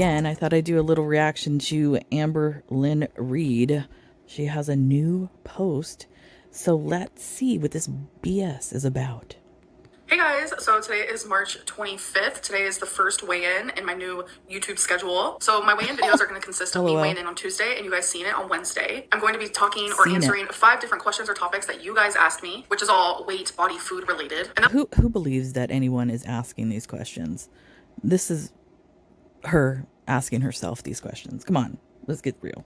again, I thought I'd do a little reaction to Amberlynn Reid. She has a new post, so let's see what this BS is about. Hey guys, so today is March 25th. Today is the first weigh-in in my new YouTube schedule. So my weigh-in videos are going to consist of me weighing in on Tuesday and you guys seeing it on Wednesday. I'm going to be talking or answering 5 different questions or topics that you guys asked me, which is all weight, body, food related. And who believes that anyone is asking these questions? This is her asking herself these questions. Come on, let's get real.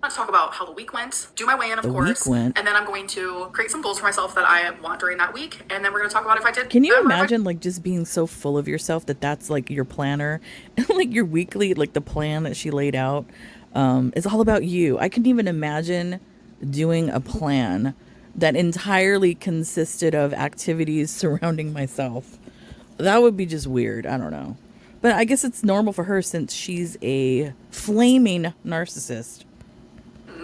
Let's talk about how the week went, do my weigh-in, of course, and then I'm going to create some goals for myself that I want during that week, and then we're going to talk about if I did. Can you imagine, like, just being so full of yourself that that's, like, your planner, and, like, your weekly, like, the plan that she laid out is all about you. I couldn't even imagine doing a plan that entirely consisted of activities surrounding myself. That would be just weird. I don't know. But I guess it's normal for her since she's a flaming narcissist.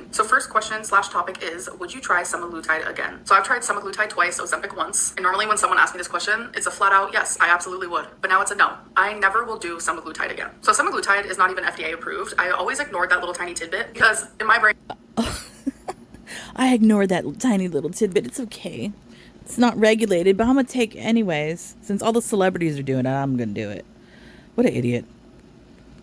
So first question / topic is, would you try semaglutide again? So I've tried semaglutide twice, Ozempic once. And normally when someone asks me this question, it's a flat out, yes, I absolutely would. But now it's a no. I never will do semaglutide again. So semaglutide is not even FDA approved. I always ignored that little tiny tidbit because in my brain... I ignored that tiny little tidbit. It's okay. It's not regulated, but I'm going to take it anyways. Since all the celebrities are doing it, I'm going to do it. What an idiot.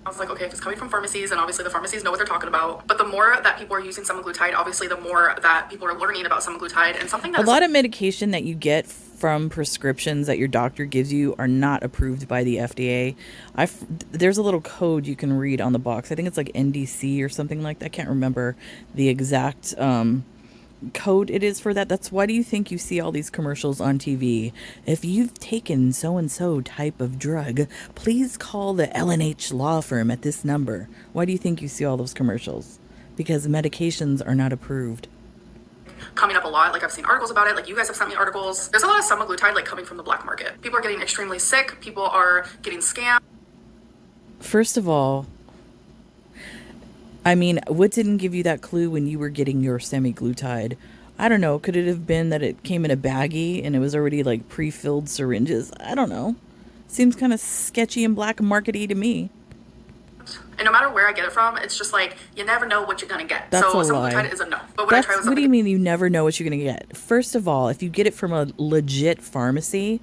I was like, okay, if it's coming from pharmacies, and obviously the pharmacies know what they're talking about. But the more that people are using semaglutide, obviously the more that people are learning about semaglutide, and something that a lot of medication that you get from prescriptions that your doctor gives you are not approved by the FDA. There's a little code you can read on the box. I think it's like NDC or something like that. I can't remember the exact code it is for that. That's why do you think you see all these commercials on TV? If you've taken so-and-so type of drug, please call the L&H law firm at this number. Why do you think you see all those commercials? Because medications are not approved. Coming up a lot, like I've seen articles about it, like you guys have sent me articles. There's a lot of semaglutide like coming from the black market. People are getting extremely sick, people are getting scammed. First of all, I mean, what didn't give you that clue when you were getting your semaglutide? I don't know. Could it have been that it came in a baggie and it was already like pre-filled syringes? I don't know. Seems kind of sketchy and black markety to me. And no matter where I get it from, it's just like, you never know what you're going to get. That's so a semaglutide lie. is a no. But what do you mean you never know what you're going to get? First of all, if you get it from a legit pharmacy,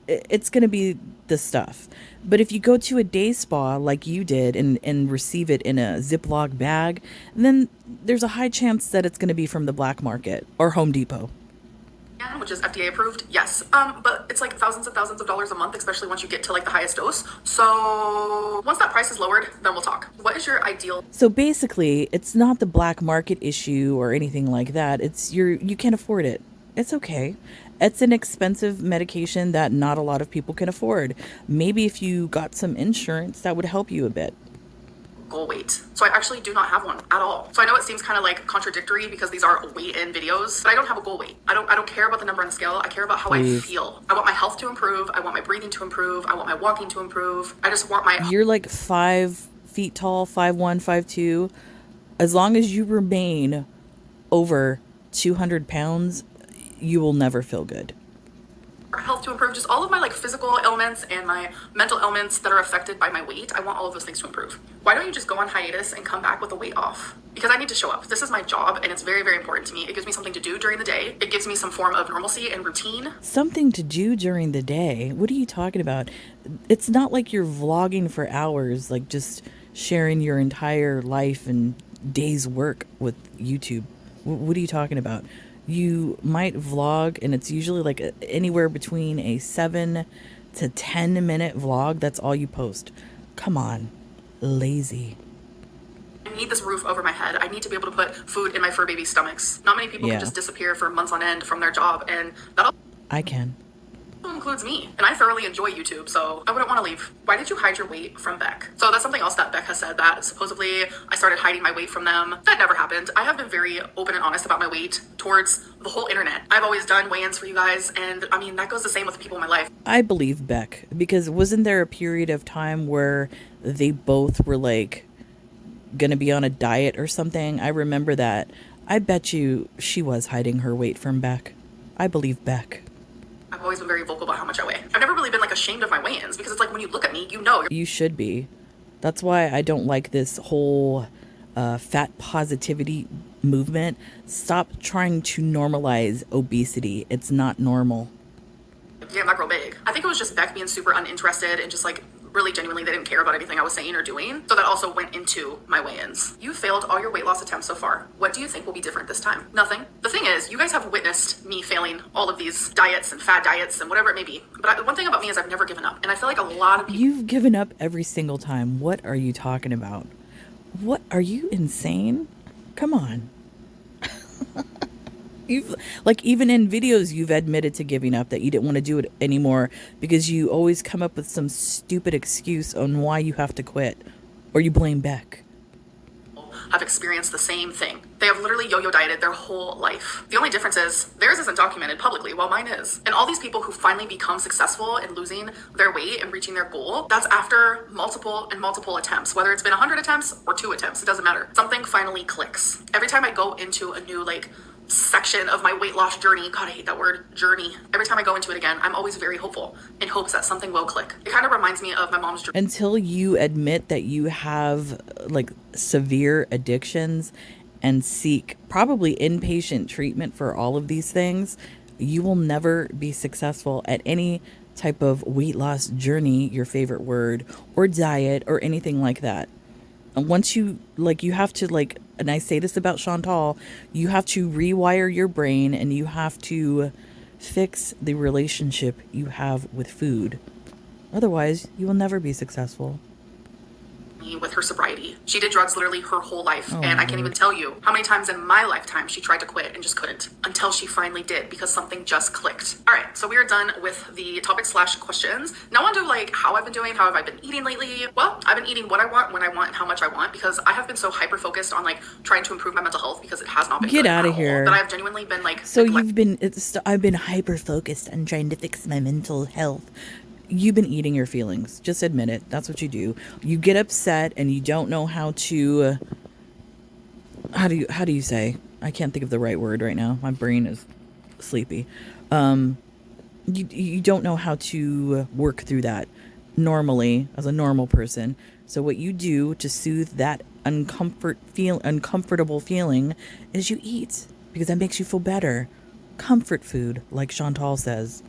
it's going to be the stuff. But if you go to a day spa like you did and receive it in a Ziploc bag, then there's a high chance that it's going to be from the black market or Home Depot. Which is FDA approved, yes. But it's like thousands and thousands of dollars a month, especially once you get to like the highest dose. So once that price is lowered, then we'll talk. What is your ideal? So basically, it's not the black market issue or anything like that. It's you can't afford it. It's okay. It's an expensive medication that not a lot of people can afford. Maybe if you got some insurance, that would help you a bit. Goal weight. So I actually do not have one at all. So I know it seems kind of like contradictory because these are weigh-in videos, but I don't have a goal weight. I don't care about the number on the scale. I care about how I feel. I want my health to improve. I want my breathing to improve. I want my walking to improve. I just want my... You're like 5 feet tall, 5'1", 5'2". As long as you remain over 200 pounds, you will never feel good. Health to improve, just all of my like physical ailments and my mental ailments that are affected by my weight. I want all of those things to improve. Why don't you just go on hiatus and come back with the weight off? Because I need to show up. This is my job and it's very, very important to me. It gives me something to do during the day. It gives me some form of normalcy and routine. Something to do during the day? What are you talking about? It's not like you're vlogging for hours, like just sharing your entire life and day's work with YouTube. What are you talking about? You might vlog and it's usually like anywhere between a 7 to 10 minute vlog. That's all you post. Come on. Lazy. I need this roof over my head. I need to be able to put food in my fur baby stomachs. Not many people can just disappear for months on end from their job, and that I can. includes me. And I thoroughly enjoy YouTube, so I wouldn't want to leave. Why did you hide your weight from Beck? So that's something else that Beck has said, that supposedly I started hiding my weight from them. That never happened. I have been very open and honest about my weight towards the whole internet. I've always done weigh-ins for you guys, and I mean, that goes the same with the people in my life. I believe Beck, because wasn't there a period of time where they both were like gonna be on a diet or something? I remember that. I bet you she was hiding her weight from Beck. I believe Beck. I've always been very vocal about how much I weigh. I've never really been like ashamed of my weigh-ins because it's like when you look at me, you know. You should be. That's why I don't like this whole fat positivity movement. Stop trying to normalize obesity. It's not normal. Yeah, not grow big. I think it was just Beck being super uninterested and just like really genuinely they didn't care about anything I was saying or doing. So that also went into my weigh-ins. You failed all your weight loss attempts so far. What do you think will be different this time? Nothing. The thing is, you guys have witnessed me failing all of these diets and fad diets and whatever it may be. But one thing about me is I've never given up. And I feel like a lot of people... You've given up every single time. What are you talking about? What? Are you insane? Come on. You've, like, even in videos, you've admitted to giving up, that you didn't want to do it anymore because you always come up with some stupid excuse on why you have to quit, or you blame Beck. Have experienced the same thing. They have literally yo-yo dieted their whole life. The only difference is theirs isn't documented publicly while mine is. And all these people who finally become successful in losing their weight and reaching their goal, that's after multiple and multiple attempts. Whether it's been 100 attempts or 2 attempts, it doesn't matter. Something finally clicks. Every time I go into a new section of my weight loss journey, God, I hate that word, journey. Every time I go into it again, I'm always very hopeful in hopes that something will click. It kind of reminds me of my mom's journey. Until you admit that you have severe addictions and seek probably inpatient treatment for all of these things, you will never be successful at any type of weight loss journey, your favorite word, or diet or anything like that. And once you have to and I say this about Chantal, you have to rewire your brain and you have to fix the relationship you have with food. Otherwise, you will never be successful. With her sobriety. She did drugs literally her whole life. And I can't even tell you how many times in my lifetime she tried to quit and just couldn't until she finally did because something just clicked. All right, so we are done with the topic/questions. Now on to how I've been doing, how have I been eating lately? Well, I've been eating what I want, when I want, and how much I want because I have been so hyper focused on trying to improve my mental health because it has not been Get good out at of here. all, that I've genuinely been So I've been hyper focused on trying to fix my mental health. You've been eating your feelings. Just admit it. That's what you do. You get upset and you don't know how to, how do you say? I can't think of the right word right now. My brain is sleepy. You don't know how to work through that normally as a normal person. So what you do to soothe that uncomfortable feeling is you eat because that makes you feel better. Comfort food, like Chantal says.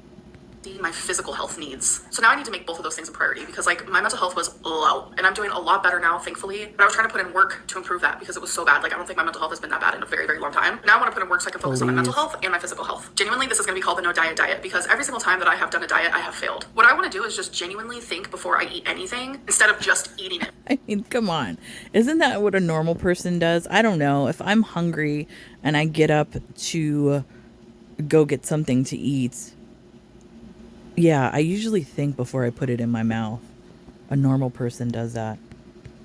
My physical health needs. So now I need to make both of those things a priority because my mental health was low and I'm doing a lot better now, thankfully. But I was trying to put in work to improve that because it was so bad. I don't think my mental health has been that bad in a very, very long time. Now I want to put in work so I can focus on my mental health and my physical health. Genuinely, this is going to be called the no diet diet because every single time that I have done a diet, I have failed. What I want to do is just genuinely think before I eat anything instead of just eating it. I mean, come on. Isn't that what a normal person does? I don't know. If I'm hungry and I get up to go get something to eat, yeah, I usually think before I put it in my mouth. A normal person does that.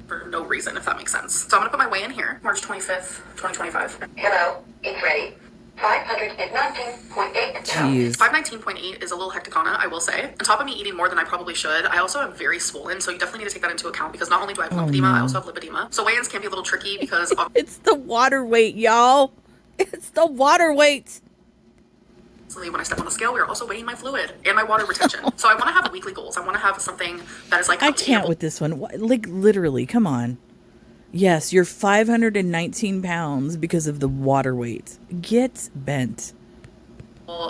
For no reason, if that makes sense. So I'm going to put my weigh in here, March 25th, 2025. Hello, it's ready. 519.8. Jeez. 519.8 is a little hecticana, I will say. On top of me eating more than I probably should, I also am very swollen, so you definitely need to take that into account because not only do I have lymphedema, I also have lipedema. So weigh-ins can be a little tricky because... It's the water weight, y'all. It's the water weight. When I step on the scale, we are also weighing my fluid and my water retention. So I want to have weekly goals. I want to have something that is I can't with this one. Literally, come on. Yes, you're 519 pounds because of the water weight. Get bent.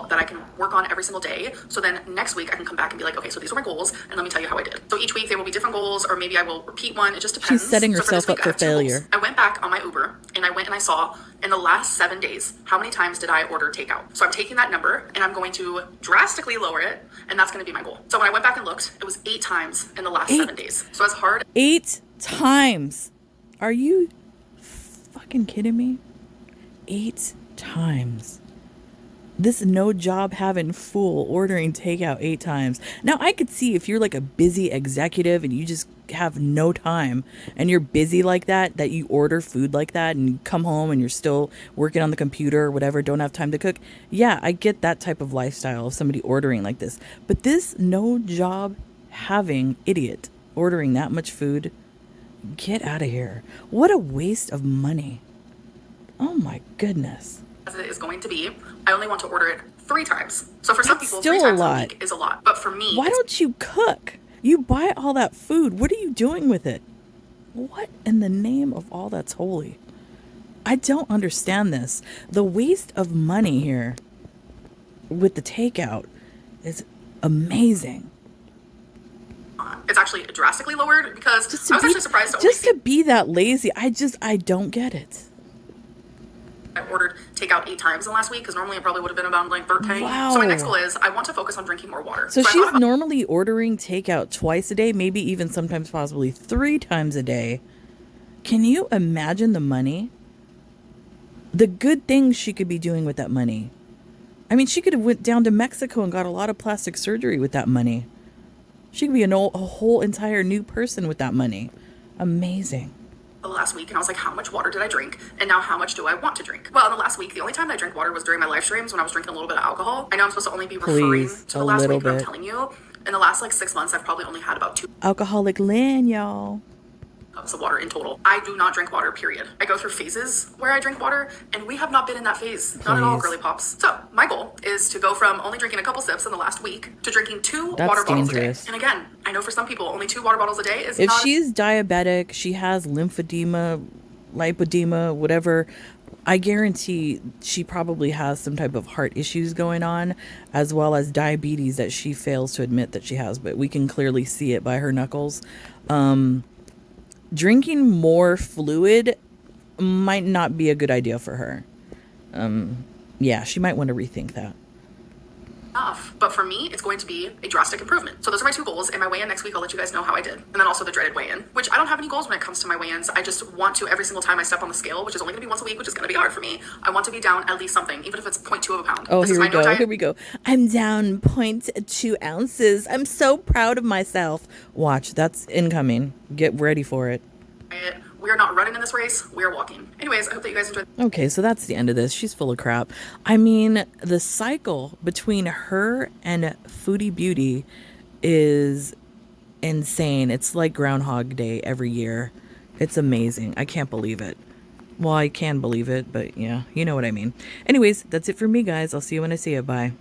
That I can work on every single day. So then next week I can come back and be like, okay, so these are my goals and let me tell you how I did. So each week there will be different goals or maybe I will repeat one. It just depends. She's setting So herself up for failure. I went back on my Uber and I went and I saw in the last 7 days, how many times did I order takeout? So I'm taking that number and I'm going to drastically lower it and that's going to be my goal. So when I went back and looked, it was 8 times in the last 7 days. So as hard. 8 times. Are you fucking kidding me? 8 times. This no job having fool ordering takeout 8 times. Now I could see if you're a busy executive and you just have no time and you're busy like that you order food like that and you come home and you're still working on the computer or whatever, don't have time to cook. Yeah, I get that type of lifestyle of somebody ordering like this. But this no job having idiot ordering that much food, get out of here. What a waste of money. Oh my goodness. As it is going to be, I only want to order it 3 times. So for some people, still 3 times a a lot. week is a lot. But for me, why don't you cook? You buy all that food. What are you doing with it? What in the name of all that's holy? I don't understand this. The waste of money here with the takeout is amazing. It's actually drastically lowered because Just I to was be actually surprised to only just see to be that lazy. I don't get it. I ordered takeout 8 times in the last week because normally it probably would have been about like 13. So my next Wow. goal is I want to focus on drinking more water. So So I thought she's about normally ordering takeout twice a day, maybe even sometimes possibly 3 times a day. Can you imagine the money? The good things she could be doing with that money. I mean, she could have went down to Mexico and got a lot of plastic surgery with that money. She could be a whole entire new person with that money. Amazing. the last week and I was like, how much water did I drink? And now how much do I want to drink? Well, in the last week, the only time I drank water was during my live streams when I was drinking a little bit of alcohol. I know I'm supposed to only be referring Please, to a the last little week, but I'm bit. telling you, in the last like 6 months, I've probably only had about 2 Alcoholic Lynn, y'all. cups of water in total. I do not drink water, period. I go through phases where I drink water, and we have not been in that phase. Not at all, Please. girly pops. So, my goal is to go from only drinking a couple sips in the last week to drinking 2 That's water bottles dangerous. a day. And again, I know for some people, only 2 water bottles a day is If not. she's diabetic, she has lymphedema, lipodema, whatever, I guarantee she probably has some type of heart issues going on, as well as diabetes that she fails to admit that she has, but we can clearly see it by her knuckles. Drinking more fluid might not be a good idea for her. Yeah, she might want to rethink that. Enough. But for me, it's going to be a drastic improvement. So those are my 2 goals. And my weigh-in next week, I'll let you guys know how I did. And then also the dreaded weigh-in, which I don't have any goals when it comes to my weigh-ins. I just want to, every single time I step on the scale, which is only going to be once a week, which is going to be hard for me, I want to be down at least something, even if it's 0.2 of a pound. Oh, This is here we my no go. diet. Here we go. I'm down 0.2 ounces. I'm so proud of myself. Watch, that's incoming. Get ready for it. We are not running in this race. We are walking. Anyways, I hope that you guys enjoyed. Okay, so that's the end of this. She's full of crap. I mean, the cycle between her and Foodie Beauty is insane. It's like Groundhog Day every year. It's amazing. I can't believe it. Well, I can believe it, but yeah, you know what I mean. Anyways, that's it for me, guys. I'll see you when I see you. Bye.